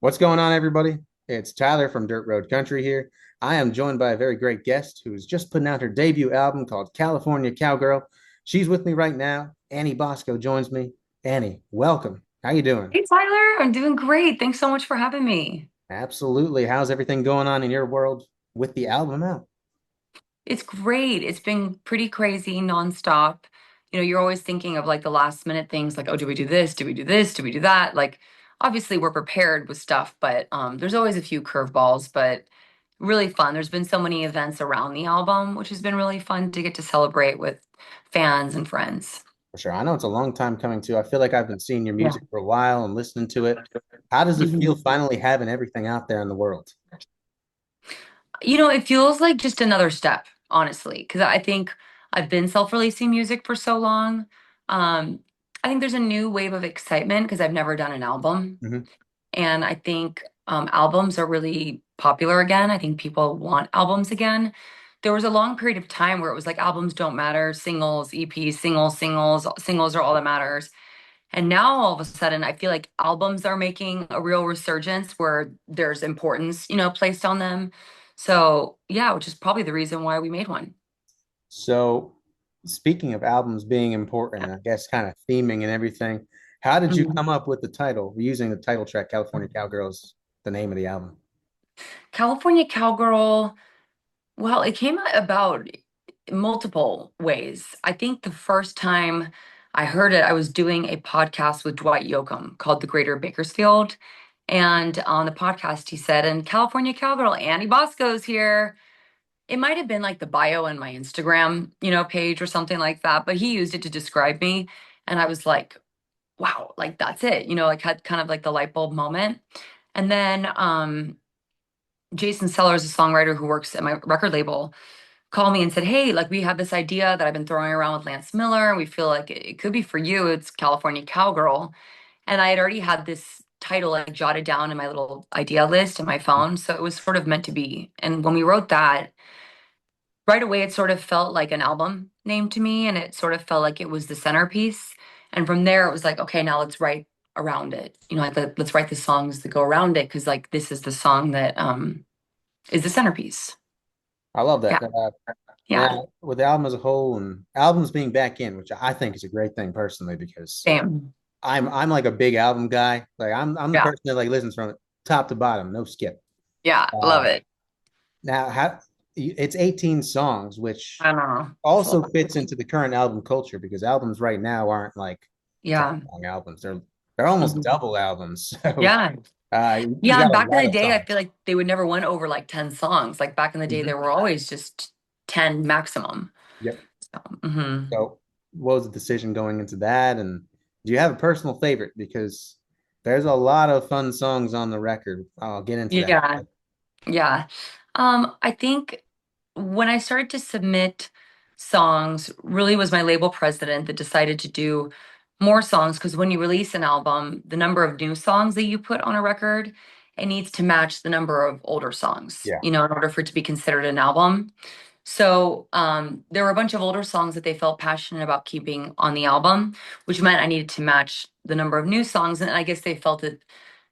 What's going on, everybody? It's Tyler from Dirt Road Country here. I am joined by a very great guest who's just putting out her debut album called California Cowgirl. She's with me right now. Annie Bosco joins me. Annie, welcome. How you doing? Hey Tyler, I'm doing great. Thanks so much for having me. Absolutely. How's everything going on in your world with the album out? It's great. It's been pretty crazy nonstop. You're always thinking of like the last minute things like, oh, do we do this? Do we do this? Do we do that? Like, obviously we're prepared with stuff, but there's always a few curveballs, but really fun. There's been so many events around the album, which has been really fun to get to celebrate with fans and friends. For sure. I know it's a long time coming too. I feel like I've been seeing your Yeah. music for a while and listening to it. How does it feel Mhm. finally having everything out there in the world? It feels like just another step, honestly, because I think I've been self-releasing music for so long. Um, I think there's a new wave of excitement because I've never done an album. Mhm. And I think albums are really popular again. I think people want albums again. There was a long period of time where it was like albums don't matter, singles, EPs, singles are all that matters. And now all of a sudden, I feel like albums are making a real resurgence where there's importance, placed on them. So, yeah, which is probably the reason why we made one. So, speaking of albums being important, and I guess kind of theming and everything, how did you Mhm. come up with the title, using the title track California Cowgirls, the name of the album? California Cowgirl, well, it came about multiple ways. I think the first time I heard it, I was doing a podcast with Dwight Yoakam called The Greater Bakersfield. And on the podcast, he said, and California Cowgirl, Annie Bosco's here. It might have been like the bio in my Instagram, page or something like that, but he used it to describe me. And I was like, wow, like that's it, like had kind of like the light bulb moment. And then Jason Sellers, a songwriter who works at my record label, called me and said, hey, like we have this idea that I've been throwing around with Lance Miller, and we feel like it could be for you. It's California Cowgirl. And I had already had this title like jotted down in my little idea list in my phone. So it was sort of meant to be. And when we wrote that, right away it sort of felt like an album name to me, and it sort of felt like it was the centerpiece. And from there it was like, okay, now let's write around it, like let's write the songs that go around it, because like this is the song that is the centerpiece. I love Yeah. that. Yeah. Now, with the album as a whole and albums being back in, which I think is a great thing personally, because Same. I'm like a big album guy. Like I'm the Yeah. person that like listens from top to bottom, no skip. Yeah, Uh, love it. now, it's 18 songs, which I know. It's a also lot. fits into the current album culture because albums right now aren't like 10 Yeah. long albums. They're almost Mhm. double albums. So Yeah. you Yeah, got and a back in lot the of day, I songs. feel like they would never went over like 10 songs. Like back in the day, Mhm. there were always just 10 maximum. Yep. So, mhm. So what was the decision going into that? And do you have a personal favorite? Because there's a lot of fun songs on the record. I'll get into that. Yeah. Yeah. I think when I started to submit songs, really was my label president that decided to do more songs, because when you release an album, the number of new songs that you put on a record, it needs to match the number of older songs, Yeah. in order for it to be considered an album. So there were a bunch of older songs that they felt passionate about keeping on the album, which meant I needed to match the number of new songs. And I guess they felt that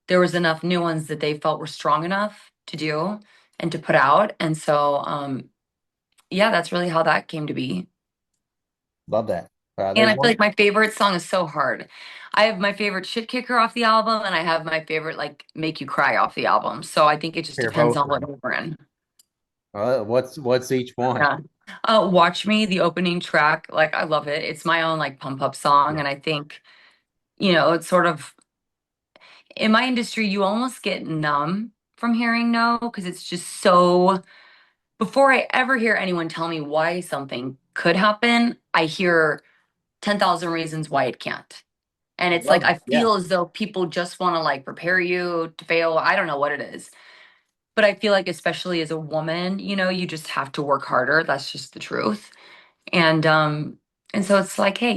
there was enough new ones that they felt were strong enough to do and to put out. And so, yeah, that's really how that came to be. Love that. And There's I feel one. like my favorite song is so hard. I have my favorite shit kicker off the album, and I have my favorite like make you cry off the album. So I think it just Hear depends both on of what them. we're in. What's each one? Yeah. Watch Me, the opening track, like I love it. It's my own like pump up song. Yeah. And I think, it's sort of in my industry, you almost get numb from hearing no, because it's just so, before I ever hear anyone tell me why something could happen, I hear 10,000 reasons why it can't. And I it's like love I that. Yeah. feel as though people just want to like prepare you to fail. I don't know what it is. But I feel like especially as a woman, you just have to work harder. That's just the truth. And and so it's like, hey,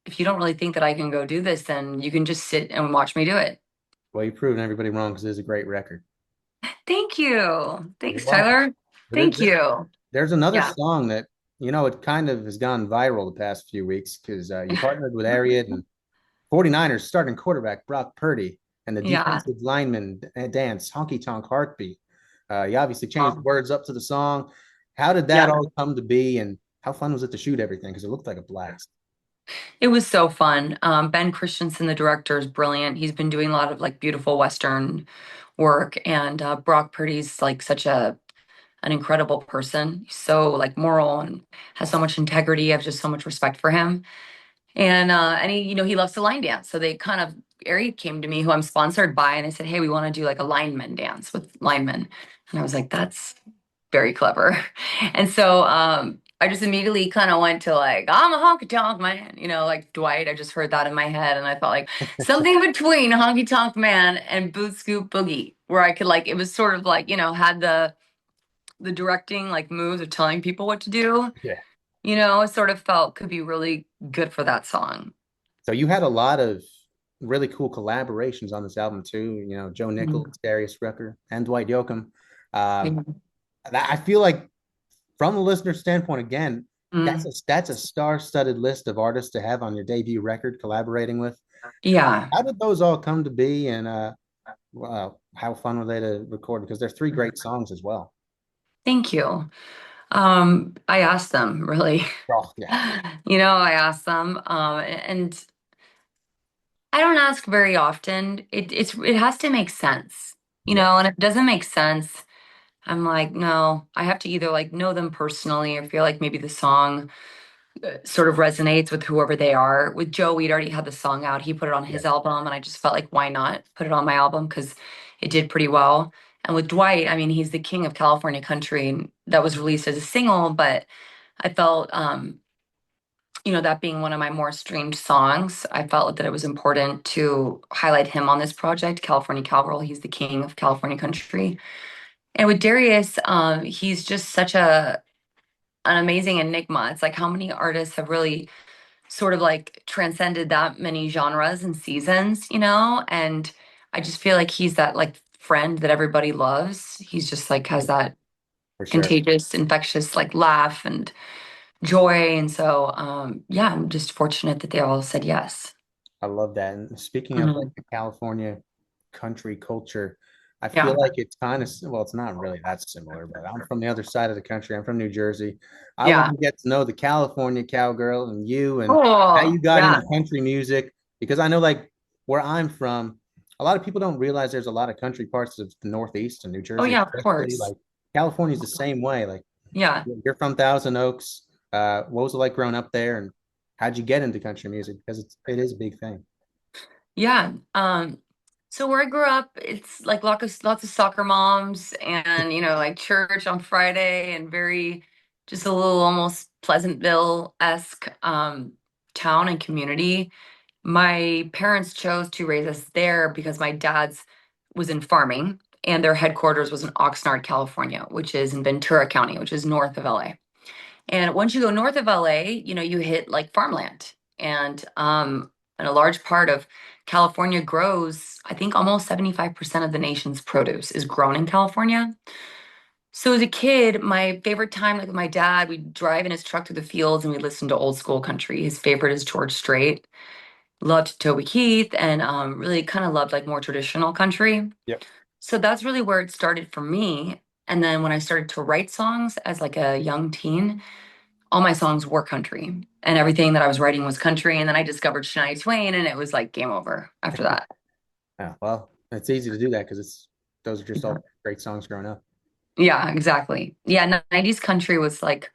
if you don't really think that I can go do this, then you can just sit and watch me do it. Well, you've proven everybody wrong because it's a great record. Thank you. You're Thanks, welcome. Tyler. But Thank you. there's another Yeah. song that, it kind of has gone viral the past few weeks because you partnered with Ariad and 49ers starting quarterback Brock Purdy. and the Yeah. defensive lineman dance, honky tonk heartbeat. You obviously changed the Oh, words up to the song. How did that yeah. all come to be, and how fun was it to shoot everything? Because it looked like a blast. It was so fun. Ben Christensen, the director, is brilliant. He's been doing a lot of like beautiful Western work, and Brock Purdy's like such a an incredible person. He's so like moral and has so much integrity. I have just so much respect for him. And he, he loves to line dance. So they kind of Ari came to me, who I'm sponsored by, and I said, "Hey, we want to do like a lineman dance with linemen." And I was like, "That's very clever." And so I just immediately kind of went to like, "I'm a honky tonk man," like Dwight. I just heard that in my head, and I felt like something between honky tonk man and boot scoop boogie, where I could like, it was sort of like, had the directing like moves of telling people what to do. Yeah. It sort of felt could be really good for that song. So you had a lot of really cool collaborations on this album too. Joe Nichols, Mm. Darius Rucker, and Dwight Yoakam. Um, Yeah. I feel like from the listener standpoint, again, that's Mm. a star-studded list of artists to have on your debut record collaborating with. Yeah. How did those all come to be, and how fun were they to record? Because they're three great songs as well. Thank you. I asked them really. Oh, yeah, I asked them, and I don't ask very often. It has to make sense, yeah, and if it doesn't make sense, I'm like, no, I have to either like know them personally or feel like maybe the song sort of resonates with whoever they are. With Joe, we'd already had the song out. He put it on yeah, his album, and I just felt like, why not put it on my album? Because it did pretty well. And with Dwight, I mean, he's the king of California country, and that was released as a single, but I felt, that being one of my more streamed songs, I felt that it was important to highlight him on this project, California Cowgirl. He's the king of California country. And with Darius, he's just such an amazing enigma. It's like how many artists have really sort of like transcended that many genres and seasons, And I just feel like he's that like friend that everybody loves. He's just like has that for sure. contagious, infectious like laugh and joy. And so yeah, I'm just fortunate that they all said yes. I love that. And speaking of like Mhm. the California country culture, I feel Yeah. like it's kind of, well, it's not really that similar, but I'm from the other side of the country. I'm from New Jersey. I want Yeah. to get to know the California cowgirl and you and how Oh, you got yeah. into country music because I know like where I'm from, a lot of people don't realize there's a lot of country parts of the Northeast and New Oh, Jersey, yeah, of especially course. like California's the same way. Like Yeah. you're from Thousand Oaks. What was it like growing up there and how'd you get into country music? Because it is a big thing. Yeah. So where I grew up, it's like lots of soccer moms and, like church on Friday and very just a little almost Pleasantville-esque town and community. My parents chose to raise us there because my dad's was in farming and their headquarters was in Oxnard, California, which is in Ventura County, which is north of LA. And once you go north of LA, you hit like farmland. And a large part of California grows, I think almost 75% of the nation's produce is grown in California. So as a kid, my favorite time, like with my dad, we'd drive in his truck through the fields and we'd listen to old school country. His favorite is George Strait. Loved Toby Keith and really kind of loved like more traditional country. Yep. So that's really where it started for me. And then when I started to write songs as like a young teen, all my songs were country and everything that I was writing was country. And then I discovered Shania Twain and it was like game over after that. Yeah, well, it's easy to do that because it's those are just Yeah, all great songs growing up. yeah, exactly. Yeah, 90s country was like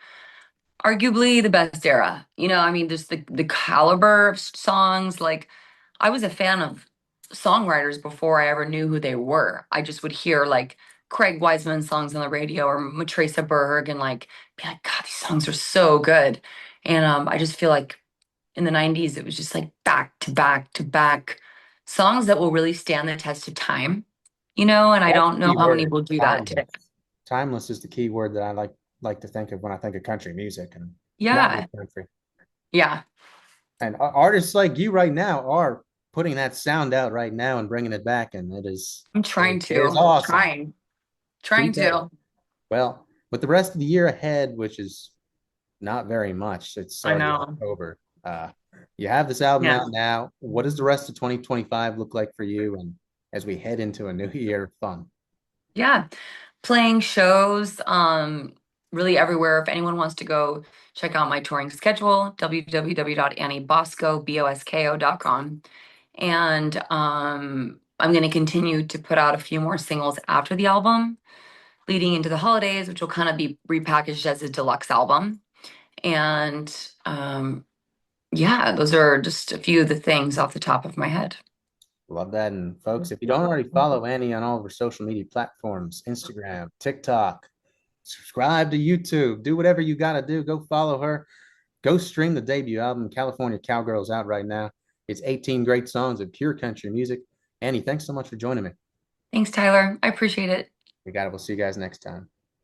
arguably the best era. I mean, just the caliber of songs. Like, I was a fan of songwriters before I ever knew who they were. I just would hear like Craig Wiseman songs on the radio or Matraca Berg and like be like, God, these songs are so good. And I just feel like in the 90s, it was just like back to back to back songs that will really stand the test of time, and I That's don't the know key how many word, will do that today. timeless. Timeless is the key word that I like to think of when I think of country music and not Yeah. just country. Yeah. And artists like you right now are putting that sound out right now and bringing it back, and I'm it is awesome. trying Okay. to. Well, with the rest of the year ahead, which is not very much, it's I already know. October. You have this album Yeah. out now. What does the rest of 2025 look like for you? And as we head into a new year of fun. Yeah, playing shows really everywhere. If anyone wants to go check out my touring schedule, www.anniebosco.com. And I'm going to continue to put out a few more singles after the album, leading into the holidays, which will kind of be repackaged as a deluxe album. And yeah, those are just a few of the things off the top of my head. Love that. And folks, if you don't already follow Annie on all of her social media platforms, Instagram, TikTok, subscribe to YouTube, do whatever you got to do. Go follow her. Go stream the debut album, California Cowgirl's out right now. It's 18 great songs of pure country music. Annie, thanks so much for joining me. Thanks, Tyler. I appreciate it. We got it. We'll see you guys next time.